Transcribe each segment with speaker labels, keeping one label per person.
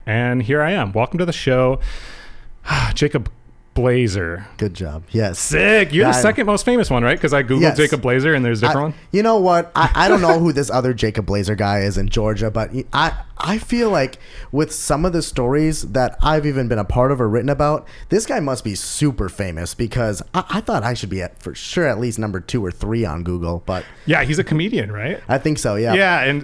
Speaker 1: And here I am. Welcome to the show, Jacob Blaeser.
Speaker 2: Good job. Yes.
Speaker 1: Sick. You're the second most famous one, right? Because I Googled Jacob Blaeser and there's a different one.
Speaker 2: You know what? I don't know who this other Jacob Blaeser guy is in Georgia, but I feel like with some of the stories that I've even been a part of or written about, this guy must be super famous because I thought I should be for sure at least number 2 or 3 on Google. But
Speaker 1: yeah, he's a comedian, right?
Speaker 2: I think so. Yeah.
Speaker 1: Yeah. And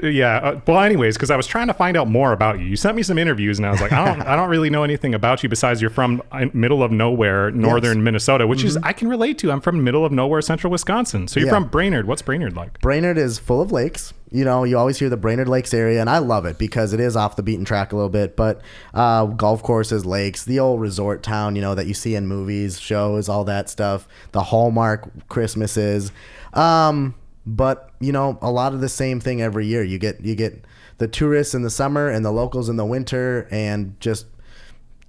Speaker 1: well, anyways, because I was trying to find out more about you. You sent me some interviews and I was like, I don't really know anything about you besides you're from middle of nowhere, northern Minnesota, which is I can relate to. I'm from middle of nowhere, central Wisconsin. So you're from Brainerd. What's Brainerd like?
Speaker 2: Brainerd is full of lakes. You know, you always hear the Brainerd Lakes area, and I love it because it is off the beaten track a little bit. But golf courses, lakes, the old resort town, you know, that you see in movies, shows, all that stuff. The Hallmark Christmases. But, you know, a lot of the same thing every year. You get the tourists in the summer and the locals in the winter, and just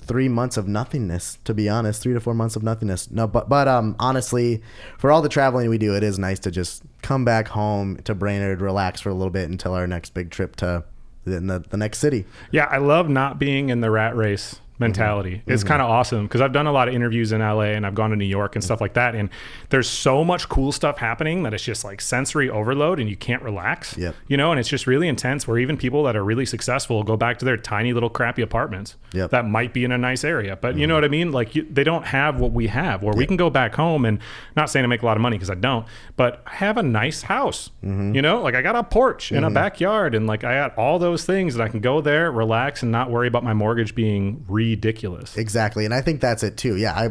Speaker 2: 3 months of nothingness, to be honest. 3 to 4 months of nothingness. No, but honestly, for all the traveling we do, it is nice to just come back home to Brainerd, relax for a little bit until our next big trip to the next city. Yeah,
Speaker 1: I love not being in the rat race mentality. It's kind of awesome because I've done a lot of interviews in LA and I've gone to New York and stuff like that, and there's so much cool stuff happening that it's just like sensory overload and you can't relax. You know, and it's just really intense where even people that are really successful go back to their tiny little crappy apartments that might be in a nice area, but you know what I mean, like they don't have what we have where we can go back home, and not saying to make a lot of money because I don't, but I have a nice house. You know, like I got a porch and a backyard, and like I got all those things that I can go there, relax, and not worry about my mortgage being ridiculous.
Speaker 2: Exactly. And I think that's it too. Yeah, I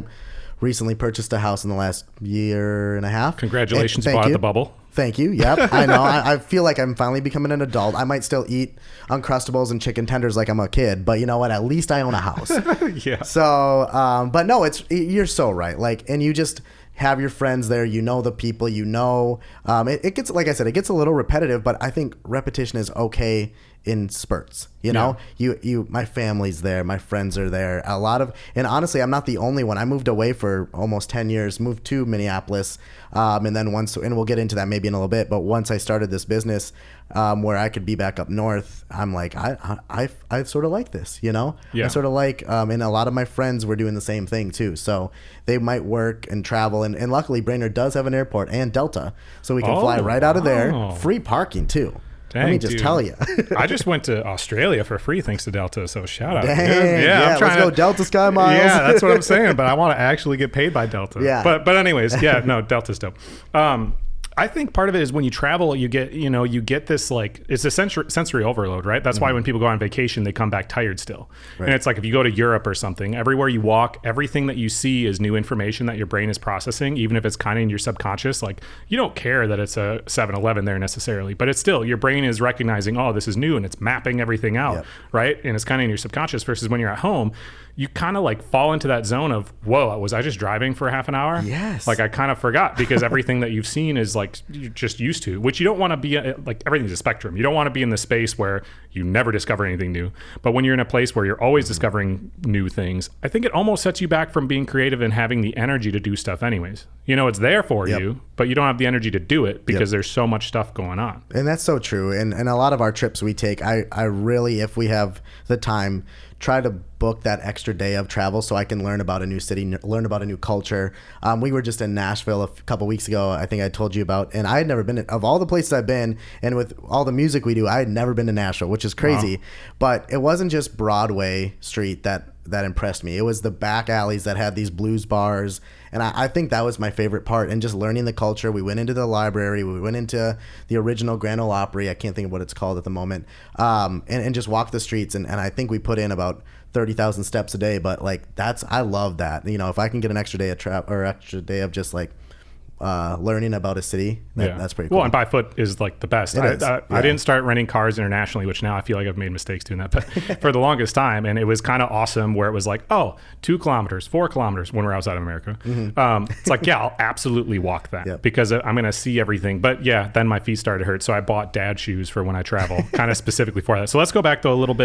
Speaker 2: recently purchased a house in the last year and a half.
Speaker 1: Congratulations. Bought the bubble.
Speaker 2: Thank you. Yep. I know. I feel like I'm finally becoming an adult. I might still eat Uncrustables and chicken tenders like I'm a kid, but you know what? At least I own a house.
Speaker 1: Yeah.
Speaker 2: So, but no, you're so right. Like, and you just have your friends there, you know, the people, you know, it gets, like I said, it gets a little repetitive, but I think repetition is okay in spurts. You know, my family's there, my friends are there, and honestly, I'm not the only one. I moved away for almost 10 years, moved to Minneapolis. And then and we'll get into that maybe in a little bit, but once I started this business, where I could be back up north, I'm like, I sort of like this, you know? I sort of like, and a lot of my friends were doing the same thing too. So they might work and travel. And luckily Brainerd does have an airport and Delta. So we can fly right out of there. Free parking too. Let me just tell you.
Speaker 1: I just went to Australia for free thanks to Delta, so shout out.
Speaker 2: Dang, yeah, let's go Delta Sky Miles.
Speaker 1: Yeah, that's what I'm saying, but I want to actually get paid by Delta.
Speaker 2: Yeah.
Speaker 1: But anyways, no, Delta's dope. I think part of it is when you travel, you get this, like, it's a sensory overload, right? That's why when people go on vacation, they come back tired still. Right. And it's like if you go to Europe or something, everywhere you walk, everything that you see is new information that your brain is processing, even if it's kind of in your subconscious. Like, you don't care that it's a 7-Eleven there necessarily, but it's still, your brain is recognizing, oh, this is new, and it's mapping everything out, right? And it's kind of in your subconscious versus when you're at home, you kind of like fall into that zone of, whoa, was I just driving for half an hour?
Speaker 2: Yes.
Speaker 1: Like I kind of forgot because everything that you've seen is like you're just used to, which you don't want to be, like everything's a spectrum. You don't want to be in the space where you never discover anything new. But when you're in a place where you're always discovering new things, I think it almost sets you back from being creative and having the energy to do stuff anyways. You know, it's there for you, but you don't have the energy to do it because there's so much stuff going on.
Speaker 2: And that's so true. And a lot of our trips we take, I really, if we have the time, try to book that extra day of travel so I can learn about a new city, learn about a new culture. We were just in Nashville a couple weeks ago, I think I told you about, and I had never been, of all the places I've been, and with all the music we do, I had never been to Nashville, which is crazy. Wow. But it wasn't just Broadway Street that impressed me. It was the back alleys that had these blues bars, and I think that was my favorite part, and just learning the culture. We went into the library, we went into the original Grand Ole Opry, I can't think of what it's called at the moment, and just walk the streets, and I think we put in about 30,000 steps a day, but like I love that. You know, if I can get an extra day of just like learning about a city, that's pretty cool.
Speaker 1: Well, and by foot is like the best. I didn't start renting cars internationally, which now I feel like I've made mistakes doing that, but for the longest time, and it was kind of awesome where it was like, 2 kilometers, 4 kilometers when we're outside of America. It's like, I'll absolutely walk that because I'm going to see everything. But then my feet started to hurt. So I bought dad shoes for when I travel, kind of specifically for that. So let's go back though a little bit.